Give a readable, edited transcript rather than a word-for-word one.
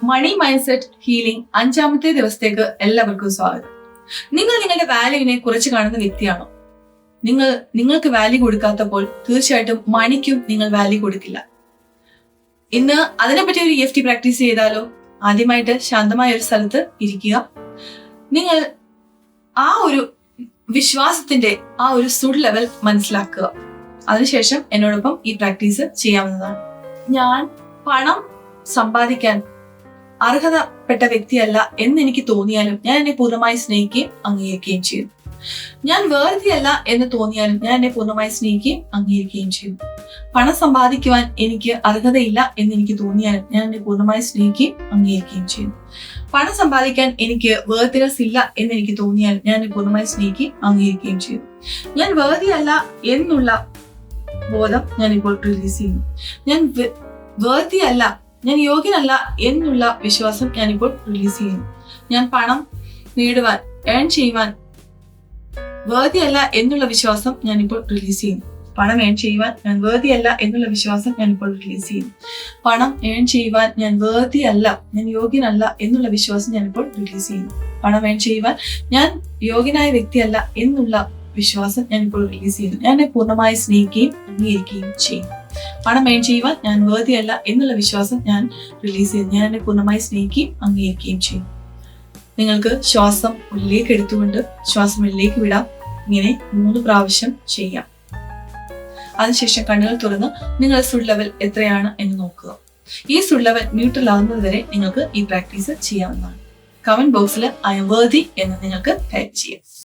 മണി mind set healing 5ാമത്തെ ദിവസത്തേക്ക് എല്ലാവർക്കും സ്വാഗതം. നിങ്ങൾ നിങ്ങളുടെ വാല്യൂവിനെ കുറച്ച് കാണുന്ന വ്യക്തിയാണോ? നിങ്ങൾക്ക് വാല്യൂ കൊടുക്കാത്തപ്പോൾ തീർച്ചയായിട്ടും മണിക്കും നിങ്ങൾ വാല്യൂ കൊടുക്കില്ല. ഇന്ന് അതിനെപ്പറ്റി ഒരു EFT പ്രാക്ടീസ് ചെയ്താലോ? ആദ്യമായിട്ട് ശാന്തമായ ഒരു സ്ഥലത്ത് ഇരിക്കുക. നിങ്ങൾ ആ ഒരു വിശ്വാസത്തിന്റെ ആ ഒരു സുഡ് ലെവൽ മനസ്സിലാക്കുക. അതിനുശേഷം എന്നോടൊപ്പം ഈ പ്രാക്ടീസ് ചെയ്യാവുന്നതാണ്. ഞാൻ പണം സമ്പാദിക്കാൻ അർഹതപ്പെട്ട വ്യക്തിയല്ല എന്ന് എനിക്ക് തോന്നിയാലും ഞാൻ എന്നെ പൂർണ്ണമായി സ്നേഹിക്കുകയും അംഗീകരിക്കുകയും ചെയ്യും. ഞാൻ വേർതിയല്ല എന്ന് തോന്നിയാലും ഞാൻ എന്നെ പൂർണ്ണമായി സ്നേഹിക്കുകയും അംഗീകരിക്കുകയും ചെയ്യും. പണം സമ്പാദിക്കുവാൻ എനിക്ക് അർഹതയില്ല എന്ന് എനിക്ക് തോന്നിയാലും ഞാൻ എന്നെ പൂർണ്ണമായി സ്നേഹിക്കുകയും അംഗീകരിക്കുകയും ചെയ്യും. പണം സമ്പാദിക്കാൻ എനിക്ക് വേർതിനെസ് ഇല്ല എന്ന് എനിക്ക് തോന്നിയാലും ഞാൻ എന്നെ പൂർണ്ണമായി സ്നേഹിക്കുകയും അംഗീകരിക്കുകയും ചെയ്യും. ഞാൻ വേർതിയല്ല എന്നുള്ള ബോധം ഞാൻ ഇപ്പോൾ റിലീസ് ചെയ്യുന്നു. ഞാൻ വേർതിയല്ല, ഞാൻ യോഗ്യനല്ല എന്നുള്ള വിശ്വാസം ഞാനിപ്പോൾ റിലീസ് ചെയ്യുന്നു. ഞാൻ പണം നേടുവാൻ ചെയ്യുവാൻ വേർതിയല്ല എന്നുള്ള വിശ്വാസം ഞാനിപ്പോൾ റിലീസ് ചെയ്യുന്നു. പണം ചെയ്യുവാൻ ഞാൻ വേർതിയല്ല എന്നുള്ള വിശ്വാസം ഞാനിപ്പോൾ റിലീസ് ചെയ്യുന്നു. പണം ചെയ്യുവാൻ ഞാൻ വേർതിയല്ല, ഞാൻ യോഗ്യനല്ല എന്നുള്ള വിശ്വാസം ഞാനിപ്പോൾ റിലീസ് ചെയ്യുന്നു. പണം ചെയ്യുവാൻ ഞാൻ യോഗ്യനായ വ്യക്തിയല്ല എന്നുള്ള വിശ്വാസം ഞാനിപ്പോൾ റിലീസ് ചെയ്യുന്നു. ഞാൻ എന്നെ പൂർണ്ണമായി സ്നേഹിക്കുകയും അംഗീകരിക്കുകയും ചെയ്യും. പണം ചെയ്യുവാൻ ഞാൻ വേർതിയല്ല എന്നുള്ള വിശ്വാസം ഞാൻ റിലീസ് ചെയ്യുന്നു. ഞാൻ എന്നെ പൂർണ്ണമായി സ്നേഹിക്കുകയും അംഗീകരിക്കുകയും ചെയ്യും. നിങ്ങൾക്ക് ശ്വാസം ഉള്ളിലേക്ക് എടുത്തുകൊണ്ട് ശ്വാസം ഉള്ളിലേക്ക് വിടാം. ഇങ്ങനെ 3 പ്രാവശ്യം ചെയ്യാം. അതിനുശേഷം കണ്ണുകൾ തുറന്ന് നിങ്ങൾ സുഡ് ലെവൽ എത്രയാണ് എന്ന് നോക്കുക. ഈ സുഡ് ലെവൽ ന്യൂട്രൽ ആകുന്നത് വരെ നിങ്ങൾക്ക് ഈ പ്രാക്ടീസ് ചെയ്യാവുന്നതാണ്. കമന്റ് ബോക്സിൽ ഐ എം വർതി എന്ന് നിങ്ങൾക്ക് ടൈപ്പ് ചെയ്യാം.